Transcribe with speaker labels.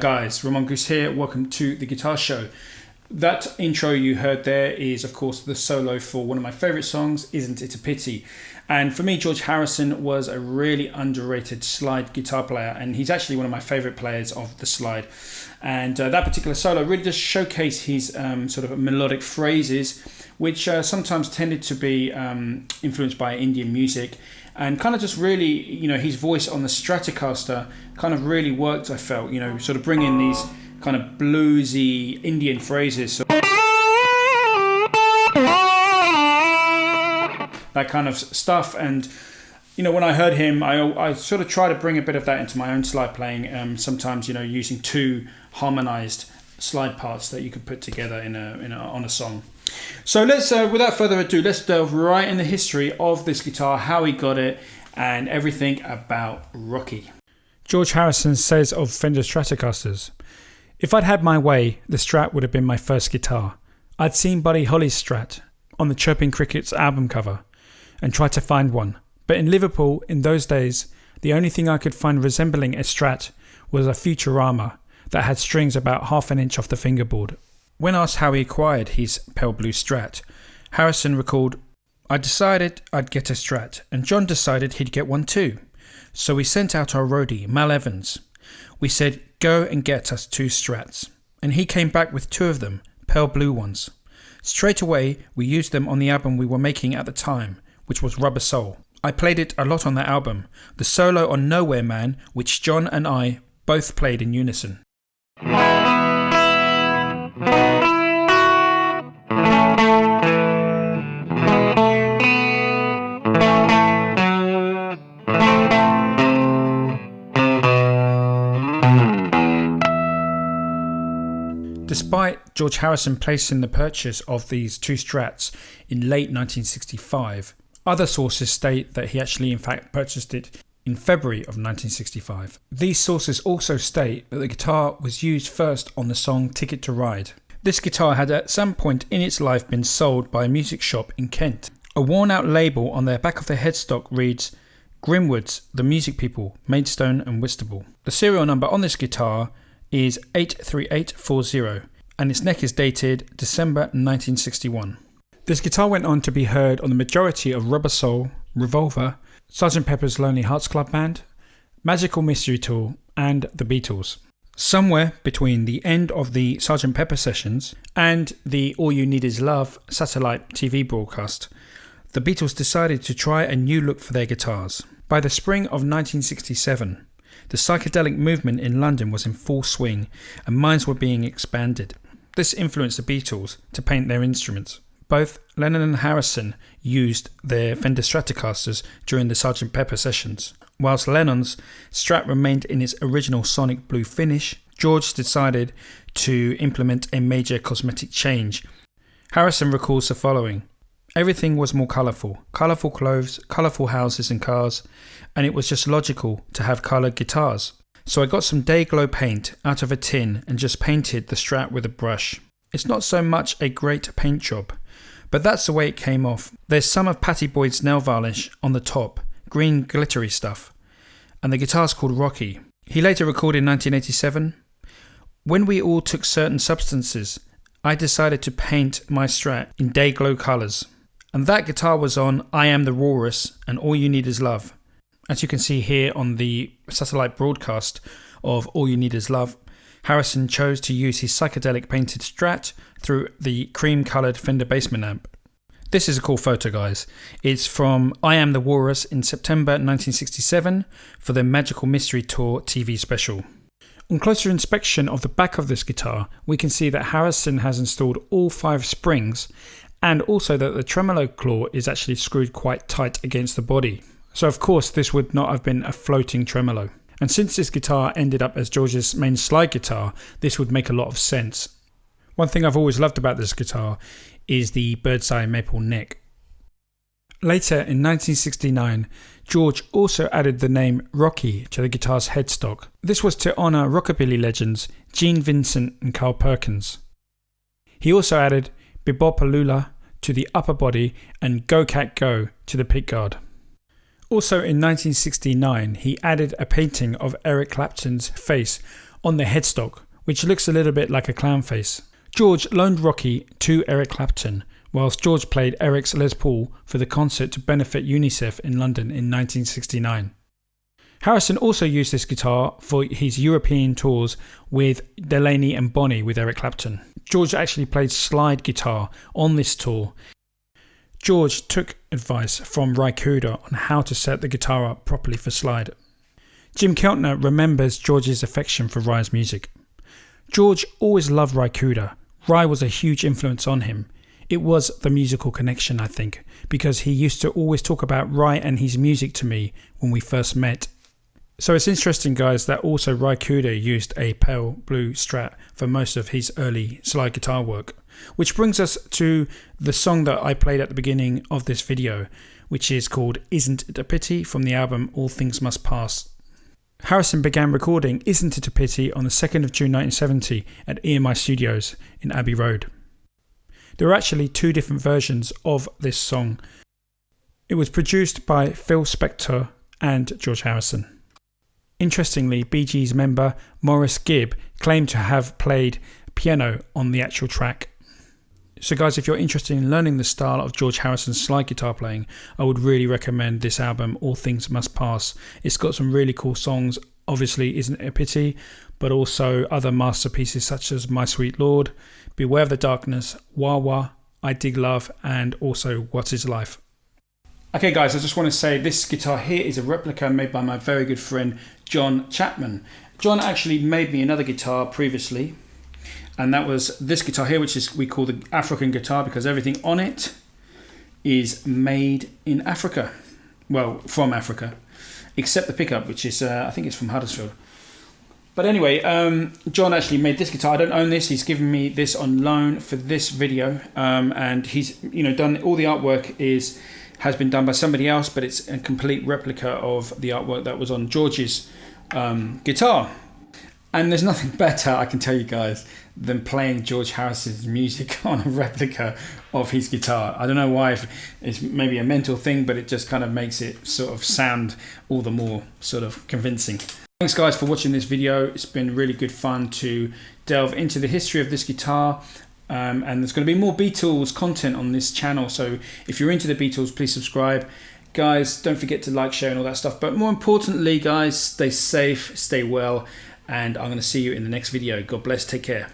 Speaker 1: guys, Ramon Goose here. Welcome to the Guitar Show. That intro you heard there is, of course, the solo for one of my favourite songs, Isn't It a Pity? And for me, George Harrison was a really underrated slide guitar player, and he's actually one of my favourite players of the slide. And that particular solo really does showcase his sort of melodic phrases, which sometimes tended to be influenced by Indian music, and kind of just really, you know, his voice on the Stratocaster kind of really worked, I felt, you know, sort of bringing these kind of bluesy Indian phrases. So that kind of stuff. And, you know, when I heard him, I sort of try to bring a bit of that into my own slide playing. Sometimes, you know, using two harmonized slide parts that you could put together on a song. So let's, without further ado, let's delve right in the history of this guitar, how he got it, and everything about Rocky.
Speaker 2: George Harrison says of Fender Stratocasters, "If I'd had my way, the Strat would have been my first guitar. I'd seen Buddy Holly's Strat on the Chirping Crickets album cover and tried to find one. But in Liverpool, in those days, the only thing I could find resembling a Strat was a Futurama that had strings about half an inch off the fingerboard." When asked how he acquired his pale blue Strat, Harrison recalled, "I decided I'd get a Strat, and John decided he'd get one too. So we sent out our roadie, Mal Evans. We said, go and get us 2 Strats. And he came back with 2 of them, pale blue ones. Straight away, we used them on the album we were making at the time, which was Rubber Soul. I played it a lot on that album, the solo on Nowhere Man, which John and I both played in unison." Despite George Harrison placing the purchase of these 2 Strats in late 1965, other sources state that he actually in fact purchased it in February of 1965. These sources also state that the guitar was used first on the song Ticket to Ride. This guitar had at some point in its life been sold by a music shop in Kent. A worn out label on the back of the headstock reads, "Grimwoods, the Music People, Maidstone and Whitstable." The serial number on this guitar is 83840 and its neck is dated December 1961. This guitar went on to be heard on the majority of Rubber Soul, Revolver, Sgt. Pepper's Lonely Hearts Club Band, Magical Mystery Tour and the Beatles. Somewhere between the end of the Sgt. Pepper sessions and the All You Need Is Love satellite TV broadcast, the Beatles decided to try a new look for their guitars. By the spring of 1967, the psychedelic movement in London was in full swing and minds were being expanded. This influenced the Beatles to paint their instruments. Both Lennon and Harrison used their Fender Stratocasters during the Sgt. Pepper sessions. Whilst Lennon's Strat remained in its original sonic blue finish, George decided to implement a major cosmetic change. Harrison recalls the following: "Everything was more colourful clothes, colourful houses and cars, and it was just logical to have coloured guitars. So I got some Day-Glow paint out of a tin and just painted the Strat with a brush. It's not so much a great paint job, but that's the way it came off. There's some of Patty Boyd's nail varnish on the top, green glittery stuff, and the guitar's called Rocky." He later recorded in 1987, "When we all took certain substances, I decided to paint my Strat in Day-Glow colours. And that guitar was on I Am the Walrus and All You Need Is Love." As you can see here on the satellite broadcast of All You Need Is Love, Harrison chose to use his psychedelic painted Strat through the cream-coloured Fender Bassman amp. This is a cool photo, guys. It's from I Am the Walrus in September 1967 for the Magical Mystery Tour TV special. On closer inspection of the back of this guitar, we can see that Harrison has installed all 5 springs, and also that the tremolo claw is actually screwed quite tight against the body. So of course this would not have been a floating tremolo. And since this guitar ended up as George's main slide guitar, this would make a lot of sense. One thing I've always loved about this guitar is the bird's eye maple neck. Later in 1969, George also added the name Rocky to the guitar's headstock. This was to honour rockabilly legends Gene Vincent and Carl Perkins. He also added Bebopalula to the upper body and Go Cat Go to the pickguard. Also in 1969, he added a painting of Eric Clapton's face on the headstock, which looks a little bit like a clown face. George loaned Rocky to Eric Clapton, whilst George played Eric's Les Paul for the concert to benefit UNICEF in London in 1969. Harrison also used this guitar for his European tours with Delaney and Bonnie with Eric Clapton. George actually played slide guitar on this tour. George took advice from Ry Cooder on how to set the guitar up properly for slide. Jim Keltner remembers George's affection for Ry's music. George always loved Ry Cooder. Ry was a huge influence on him. It was the musical connection, I think, because he used to always talk about Ry and his music to me when we first met. So it's interesting, guys, that also Ry Cooder used a pale blue Strat for most of his early slide guitar work. Which brings us to the song that I played at the beginning of this video, which is called Isn't It a Pity from the album All Things Must Pass. Harrison began recording Isn't It a Pity on the 2nd of June 1970 at EMI Studios in Abbey Road. There are actually two different versions of this song. It was produced by Phil Spector and George Harrison. Interestingly, Bee Gees member Maurice Gibb claimed to have played piano on the actual track. So guys, if you're interested in learning the style of George Harrison's slide guitar playing, I would really recommend this album, All Things Must Pass. It's got some really cool songs, obviously Isn't It a Pity, but also other masterpieces such as My Sweet Lord, Beware of the Darkness, Wah Wah, I Dig Love, and also What Is Life. Okay guys, I just want to say this guitar here is a replica made by my very good friend John Chapman. John actually made me another guitar previously, and that was this guitar here, which is we call the African guitar because everything on it is made in Africa. Well, from Africa, except the pickup, which is I think it's from Huddersfield. But anyway, John actually made this guitar. I don't own this. He's given me this on loan for this video, and he's done all the artwork has been done by somebody else, but it's a complete replica of the artwork that was on George's guitar. And there's nothing better, I can tell you guys, than playing George Harrison's music on a replica of his guitar. I don't know why, if it's maybe a mental thing, but it just kind of makes it sort of sound all the more sort of convincing. Thanks guys for watching this video. It's been really good fun to delve into the history of this guitar. And there's going to be more Beatles content on this channel, so if you're into the Beatles, please subscribe. Guys, don't forget to like, share and all that stuff. But more importantly, guys, stay safe, stay well, and I'm going to see you in the next video. God bless, take care.